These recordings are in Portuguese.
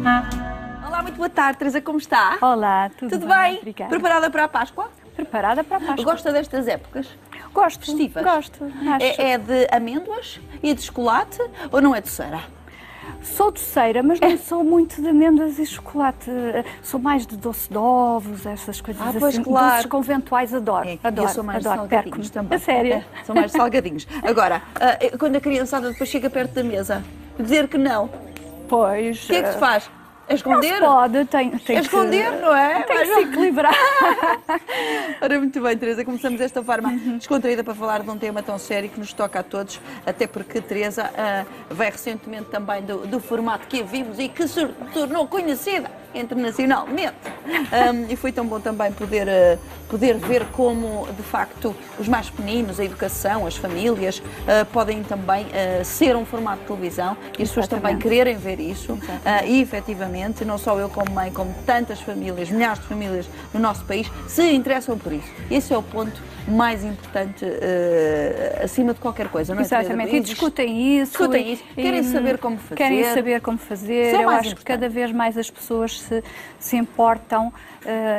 Olá, muito boa tarde, Teresa, como está? Olá, Tudo bem? Obrigada. Preparada para a Páscoa? Preparada para a Páscoa. Gosta destas épocas? Gosto, Festivas? gosto. Acho. É de amêndoas e de chocolate ou não é doceira? Sou doceira, mas não sou muito de amêndoas e chocolate. Sou mais de doce de ovos, essas coisas Pois, assim. claro. Doces conventuais, adoro. Adoro, eu sou mais adoro. salgadinhos Perco-me. também. A sério? É, são mais salgadinhos. Agora, quando a criançada depois chega perto da mesa, dizer que não, Pois. o que é que se faz? A Não esconder? se pode, tem A que esconder, não é? Tem que se equilibrar. Ora, muito bem, Teresa, começamos desta forma descontraída para falar de um tema tão sério que nos toca a todos, até porque Teresa veio recentemente também do formato que vimos e que se tornou conhecida internacionalmente. E foi tão bom também poder ver como, de facto, os mais pequeninos, a educação, as famílias, podem também ser um formato de televisão e as pessoas também quererem ver isso. E, efetivamente, não só eu como mãe, como tantas famílias, milhares de famílias no nosso país, se interessam por isso. Esse é o ponto mais importante, acima de qualquer coisa, não é? Exatamente, e discutem isso. Querem saber como fazer. Querem saber como fazer. Eu acho que cada vez mais as pessoas se importam,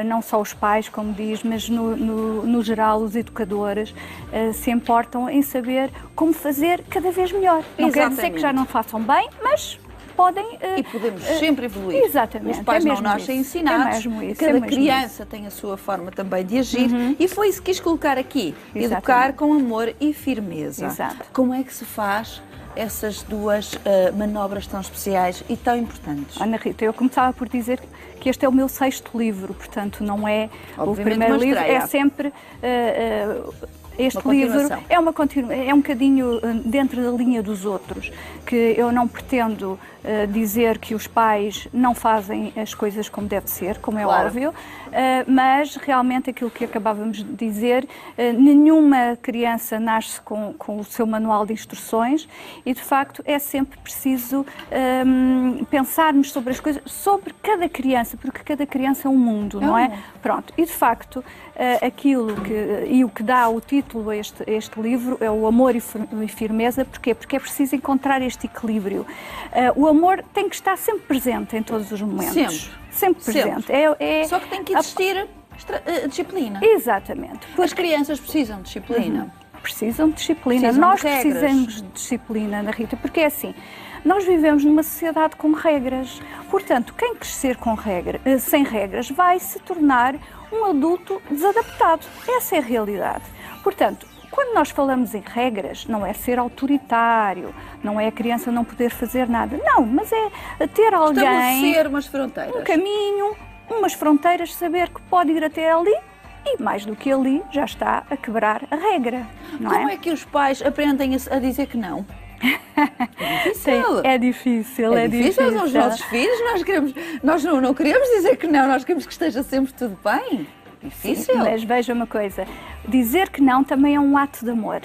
não só os pais, como diz, mas no geral os educadores se importam em saber como fazer cada vez melhor. Não quer dizer que já não façam bem, mas podem... E podemos sempre evoluir. Exatamente. Os pais não nascem ensinados. Cada criança tem a sua forma também de agir. E foi isso que quis colocar aqui. Educar com amor e firmeza. Exato. Como é que se faz essas duas manobras tão especiais e tão importantes? Ana Rita, eu começava por dizer que este é o meu 6º livro, portanto não é Obviamente, o primeiro livro, é sempre... Este livro é um bocadinho dentro da linha dos outros, que eu não pretendo dizer que os pais não fazem as coisas como deve ser, como é óbvio, mas realmente aquilo que acabávamos de dizer, nenhuma criança nasce com o seu manual de instruções e, de facto, é sempre preciso pensarmos sobre as coisas, sobre cada criança, porque cada criança é um mundo, não é? Pronto, e de facto, o que dá o título a este livro é o amor e firmeza. Porquê? Porque é preciso encontrar este equilíbrio. O amor tem que estar sempre presente em todos os momentos. Sempre presente. Só que tem que existir disciplina. Exatamente. As crianças precisam de disciplina. Precisam de disciplina. Nós precisamos de disciplina, Ana Rita, porque é assim. Nós vivemos numa sociedade com regras. Portanto, quem crescer sem regras vai se tornar um adulto desadaptado. Essa é a realidade. Portanto, quando nós falamos em regras, não é ser autoritário, não é a criança não poder fazer nada. Não, mas é ter alguém... Estabelecer umas fronteiras. Um caminho, umas fronteiras, saber que pode ir até ali e, mais do que ali, já está a quebrar a regra. Como é que os pais aprendem a dizer que não? É difícil. É difícil. Os nossos filhos, nós não queremos dizer que não, nós queremos que esteja sempre tudo bem. Difícil. Sim, mas veja uma coisa, dizer que não também é um ato de amor.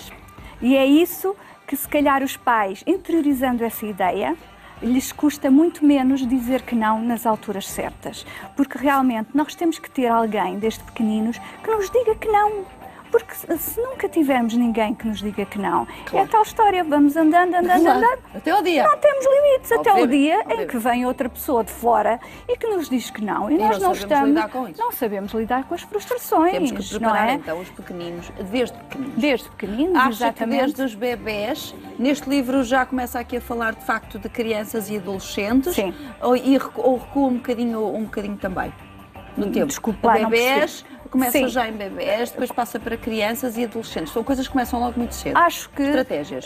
E é isso que, se calhar, os pais, interiorizando essa ideia, lhes custa muito menos dizer que não nas alturas certas. Porque realmente nós temos que ter alguém, desde pequeninos, que nos diga que não. Porque se nunca tivermos ninguém que nos diga que não, é a tal história, vamos andando. Até ao dia. Não temos limites, até ao dia em que vem outra pessoa de fora e que nos diz que não. E nós não sabemos lidar com as frustrações. Temos que preparar, não é? então, os pequeninos, desde pequeninos. Desde pequeninos, Acha exatamente. que desde os bebés, neste livro já começa aqui a falar, de facto, de crianças e adolescentes? Sim. Ou recua um bocadinho também no tempo? Desculpe lá, bebés, começa já em bebés, depois passa para crianças e adolescentes. São coisas que começam logo muito cedo. Acho que estratégias.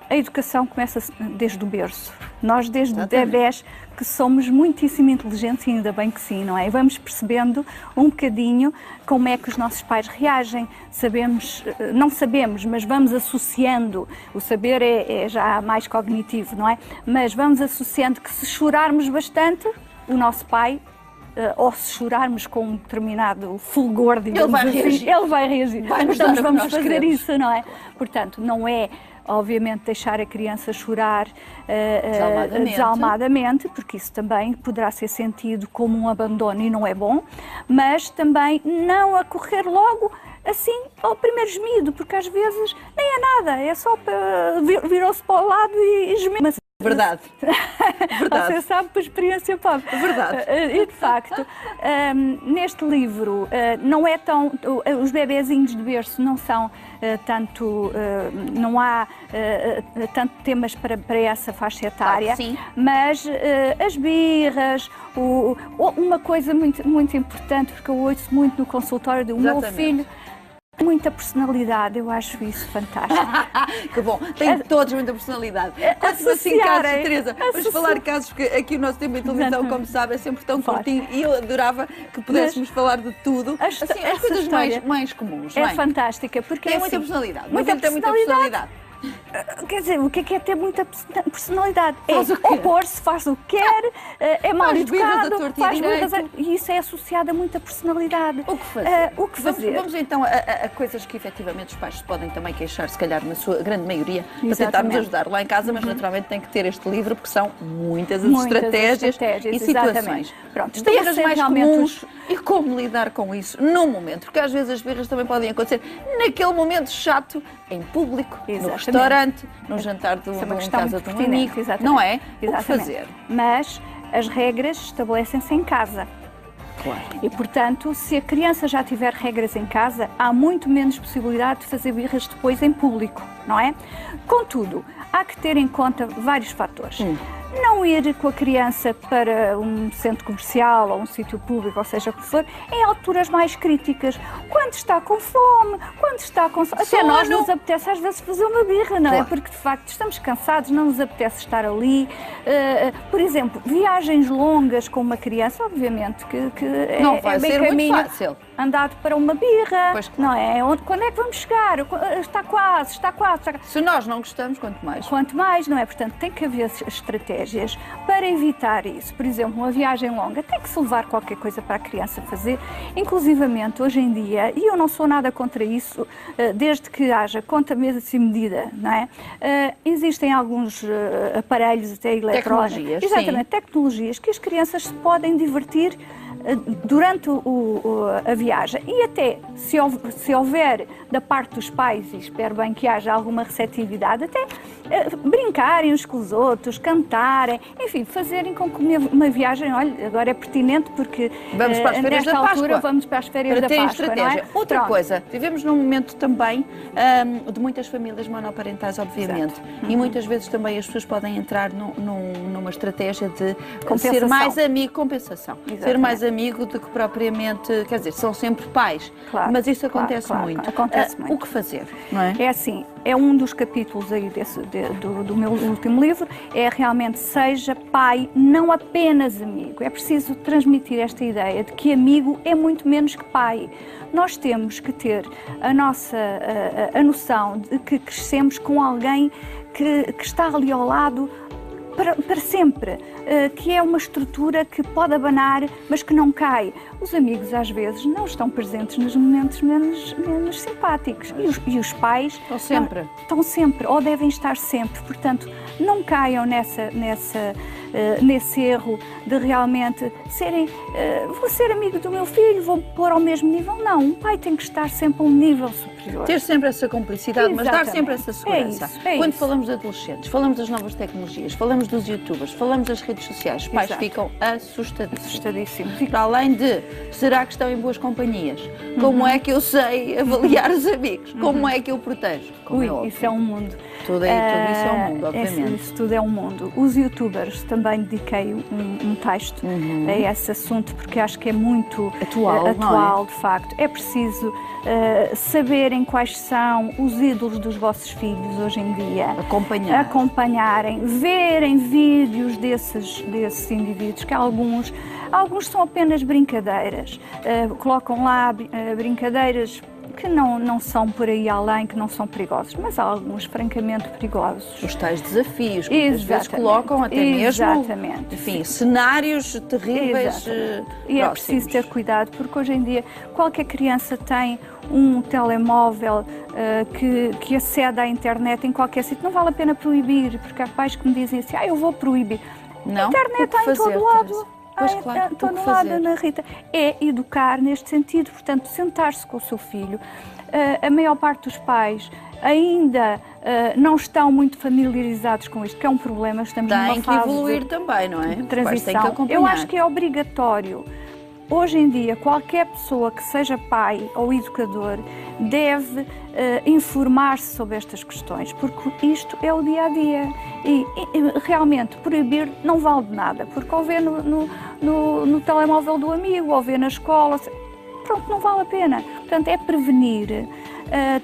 A educação começa desde o berço. Nós, desde bebés, que somos muitíssimo inteligentes, e ainda bem que sim, não é? E vamos percebendo um bocadinho como é que os nossos pais reagem. Não sabemos, mas vamos associando. O saber é já mais cognitivo, não é? Mas vamos associando que, se chorarmos bastante, o nosso pai, ou se chorarmos com um determinado fulgor, digamos assim, ele vai reagir. Portanto, vamos fazer isso, não é? Portanto, não é, obviamente, deixar a criança chorar desalmadamente, porque isso também poderá ser sentido como um abandono e não é bom, mas também não a correr logo assim ao primeiro gemido, porque às vezes nem é nada, é só virou-se para o lado e gemeu. Verdade. Verdade. Você sabe por experiência própria. Verdade. E de facto, neste livro não é tão. Os bebezinhos de berço não são tanto. Não há tanto temas para essa faixa etária. Sim. Mas as birras, uma coisa muito importante, porque eu ouço muito no consultório do meu filho. Muita personalidade, eu acho isso fantástico. Que bom, tem todos muita personalidade. Quantos assim casos, Teresa? Vamos falar de casos, porque aqui o nosso tempo em televisão, como sabe, é sempre tão curtinho e eu adorava que pudéssemos falar de tudo. Assim, as coisas mais comuns. É fantástica, porque tem muita personalidade. Muita personalidade. Quer dizer, o que é ter muita personalidade? Faz o quê? Opor-se, faz o que quer, é mal educado, faz birras e isso é associado a muita personalidade. O que fazer? O que fazer? Vamos então a coisas que efetivamente os pais se podem também queixar, se calhar na sua grande maioria, para tentarmos ajudar lá em casa, mas naturalmente tem que ter este livro, porque são muitas as estratégias e situações. Pronto, birras mais comuns e como lidar com isso no momento, porque às vezes as birras também podem acontecer naquele momento chato, em público, no restaurante, no jantar em casa de um amigo, não é? O que fazer? Mas as regras estabelecem-se em casa. Claro. E, portanto, se a criança já tiver regras em casa, há muito menos possibilidade de fazer birras depois em público, não é? Contudo, há que ter em conta vários fatores. Não ir com a criança para um centro comercial ou um sítio público, ou seja o que for, em alturas mais críticas. Quando está com fome, quando está com sono. Até nós nos apetece às vezes fazer uma birra, não é? Porque de facto estamos cansados, não nos apetece estar ali. Por exemplo, viagens longas com uma criança, obviamente que não vai ser muito fácil. Andado para uma birra, pois, claro. Não é? Quando é que vamos chegar? Está quase. Se nós não gostamos, quanto mais. Quanto mais, não é? Portanto, tem que haver estratégias para evitar isso. Por exemplo, uma viagem longa, tem que se levar qualquer coisa para a criança fazer. Inclusivamente, hoje em dia, e eu não sou nada contra isso, desde que haja conta-mesa e medida, não é? Existem alguns aparelhos até eletrónicos. Tecnologias, exatamente, tecnologias que as crianças se podem divertir durante a viagem e até se houver da parte dos pais, e espero bem que haja alguma receptividade, até brincarem uns com os outros, cantarem, enfim, fazerem com que uma viagem, olha, agora é pertinente porque vamos para as férias nesta da Páscoa. altura vamos para as férias da Páscoa, estratégia. não é? Outra coisa, vivemos num momento também de muitas famílias monoparentais, obviamente, e muitas vezes também as pessoas podem entrar numa estratégia de ser mais amigo, compensação, ser mais amigo do que propriamente, quer dizer, são sempre pais, mas isso acontece muito. Acontece muito. O que fazer, não é? É assim, é um dos capítulos aí do meu último livro, é realmente seja pai, não apenas amigo. É preciso transmitir esta ideia de que amigo é muito menos que pai. Nós temos que ter a noção de que crescemos com alguém que está ali ao lado para sempre, que é uma estrutura que pode abanar, mas que não cai. Os amigos, às vezes, não estão presentes nos momentos menos simpáticos. E os pais estão sempre. Estão sempre, ou devem estar sempre. Portanto, não caiam nesse erro de realmente serem... vou ser amigo do meu filho, vou pôr ao mesmo nível. Não, um pai tem que estar sempre a um nível superior. Ter sempre essa cumplicidade, mas dar sempre essa segurança. É isso. Quando falamos de adolescentes, falamos das novas tecnologias, falamos dos youtubers, falamos das redes sociais, os pais ficam assustadíssimos. E para além de, será que estão em boas companhias? Como é que eu sei avaliar os amigos? Como é que eu protejo? Isso é um mundo. Tudo isso é um mundo, obviamente. Isso tudo é um mundo. Os youtubers, também dediquei um texto a esse assunto, porque acho que é muito atual, de facto. É preciso saberem quais são os ídolos dos vossos filhos hoje em dia. Acompanharem, verem vídeos desses indivíduos, que alguns são apenas brincadeiras. Colocam lá brincadeiras que não são por aí além, que não são perigosos, mas há alguns francamente perigosos. Os tais desafios, que às vezes colocam até mesmo, enfim, cenários terríveis. E é preciso ter cuidado, porque hoje em dia qualquer criança tem um telemóvel que acede à internet em qualquer sítio. Não vale a pena proibir, porque há pais que me dizem assim, eu vou proibir. Não, a internet está em todo lado. Pois claro, estou o que no lado da fazer? Ana Rita. É educar neste sentido, portanto, sentar-se com o seu filho. A maior parte dos pais ainda não estão muito familiarizados com isto, que é um problema. Estamos numa Tem que fase evoluir de também, não é? Os pais têm que transição. acompanhar. Eu acho que é obrigatório. Hoje em dia, qualquer pessoa que seja pai ou educador deve informar-se sobre estas questões, porque isto é o dia-a-dia. E realmente proibir não vale de nada, porque ou vê no telemóvel do amigo, ou vê na escola, pronto, não vale a pena. Portanto, é prevenir.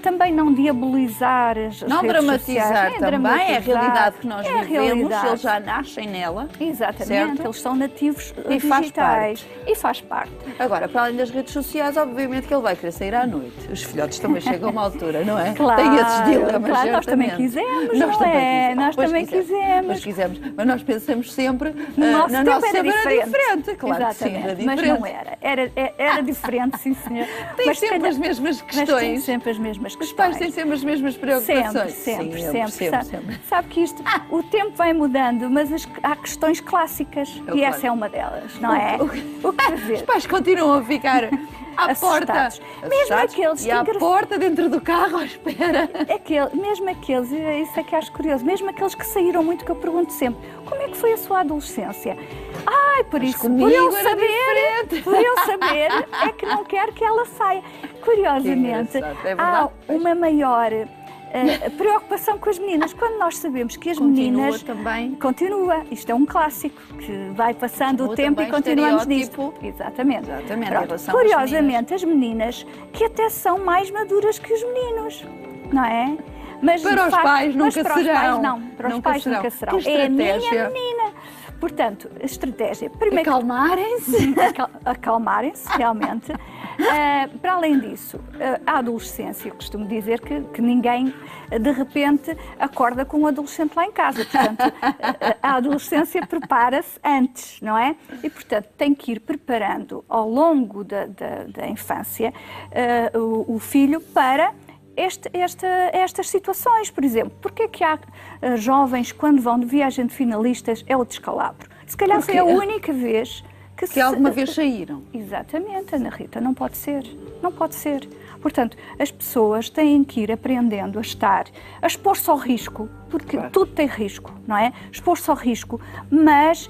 Também não diabolizar as Não redes dramatizar sociais, também, dramatizar. é a realidade que nós É a vivemos, realidade. eles já nascem nela. Exatamente, certo? eles são nativos E faz digitais. E faz parte. Agora, para além das redes sociais, obviamente que ele vai querer sair à noite. Os filhotes também chegam a uma altura, não é? Claro, Tem esses dilemas, claro, nós também certamente. quisemos, Nós não também é? quisemos. Nós Pois também quisemos. Nós quisemos, mas nós pensamos sempre No nosso na tempo nossa era tempo era diferente. diferente. Claro que sim, Exatamente, era mas diferente. não era. Era diferente, sim, senhor. Tem Mas se sempre calhar- as mesmas Mas tem questões. sempre as mesmas Os questões. pais têm sempre as mesmas preocupações. Sempre, Sim, eu sempre. percebo, sempre. Sabe que isto, o tempo vai mudando, mas há questões clássicas Eu e claro. essa é uma delas, não é? O que Os fazer? pais continuam a ficar à porta. Assustados. Mesmo Assustados aqueles e à que porta dentro do carro à espera. Mesmo aqueles, isso é que acho curioso, mesmo aqueles que saíram muito, que eu pergunto sempre, como é que foi a sua adolescência? Ai, por isso, comigo por eu era saber, diferente. por eu saber, é que não quero que ela saia. Curiosamente, engraçado, é há verdade. uma maior preocupação com as meninas. Quando nós sabemos que as Continua meninas... também. Continua. Isto é um clássico, que vai passando Continua o tempo também e continuamos estereótipo. nisto. Exatamente. Exatamente, em Pronto. relação às Curiosamente, as meninas que até são mais maduras que os meninos, não é? Mas, Para de os facto, pais nunca mas para os serão. pais não. Para os Nunca pais serão. nunca serão. Que É a minha estratégia? menina. Portanto, a estratégia. Primeiro, Acalmarem-se. acalmarem-se, realmente. Para além disso, a adolescência, eu costumo dizer que ninguém, de repente, acorda com um adolescente lá em casa. Portanto, a adolescência prepara-se antes, não é? E, portanto, tem que ir preparando ao longo da infância o filho para estas situações. Por exemplo, porque é que há jovens, quando vão de viagem de finalistas, é o descalabro? Se calhar foi a única vez que alguma vez saíram. Exatamente, Ana Rita, não pode ser. Não pode ser. Portanto, as pessoas têm que ir aprendendo a expor-se ao risco, porque Claro. tudo tem risco, não é? Expor-se ao risco, mas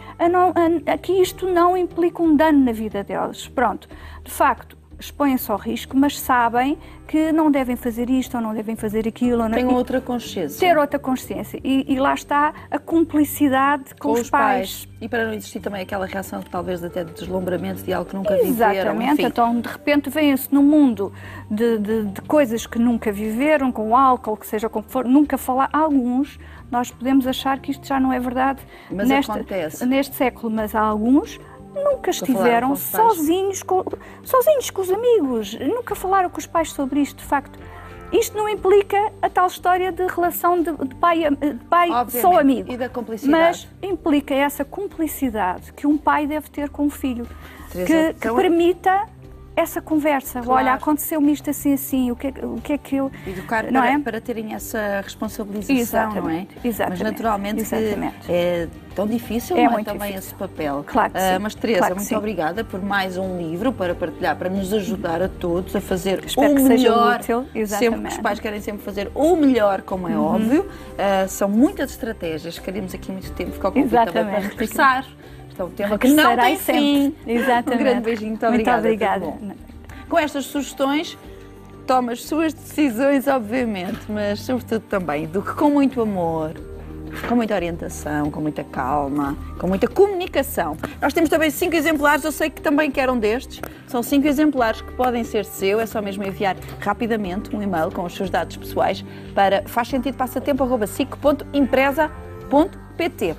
que isto não implica um dano na vida deles. Pronto, de facto, expõem-se ao risco, mas sabem que não devem fazer isto ou não devem fazer aquilo. Ou não... Tenham outra consciência. Ter outra consciência. E lá está a cumplicidade com os pais. E para não existir também aquela reação, talvez até de deslumbramento de algo que nunca viveram. Exatamente, Enfim. então de repente vêm-se num mundo de coisas que nunca viveram, com álcool, que seja como for, nunca falar. Alguns, nós podemos achar que isto já não é verdade Mas acontece. neste século, mas há alguns nunca estiveram com os pais. sozinhos com os amigos, nunca falaram com os pais sobre isto, de facto. Isto não implica a tal história de relação de pai Obviamente, só amigo. e da cumplicidade. Mas implica essa cumplicidade que um pai deve ter com o filho, Teresa, que então- permita essa conversa. Claro. Olha, aconteceu-me isto assim, o que é que eu... Educar não é? para terem essa responsabilização, Exatamente, não é? exatamente, Mas naturalmente exatamente. é tão difícil, É não é muito também difícil. esse papel. Claro que sim, Mas Teresa, claro que muito sim. obrigada por mais um livro para partilhar, para nos ajudar a todos a fazer Espero o que seja melhor. útil, Sempre que os exatamente. pais querem sempre fazer o melhor, como é óbvio. São muitas estratégias, queremos aqui muito tempo, ficar com o convite também para Exatamente. regressar. Este é um tema que não Regressarei tem fim. sempre. Exatamente. Um grande beijinho, muito Muito obrigada. obrigada. Tudo bom. Com estas sugestões, toma as suas decisões, obviamente, mas sobretudo também eduque com muito amor, com muita orientação, com muita calma, com muita comunicação. Nós temos também 5 exemplares, eu sei que também querem destes. São 5 exemplares que podem ser seu, é só mesmo enviar rapidamente um e-mail com os seus dados pessoais para fazsentidopassatempo@sic.empresa.pt.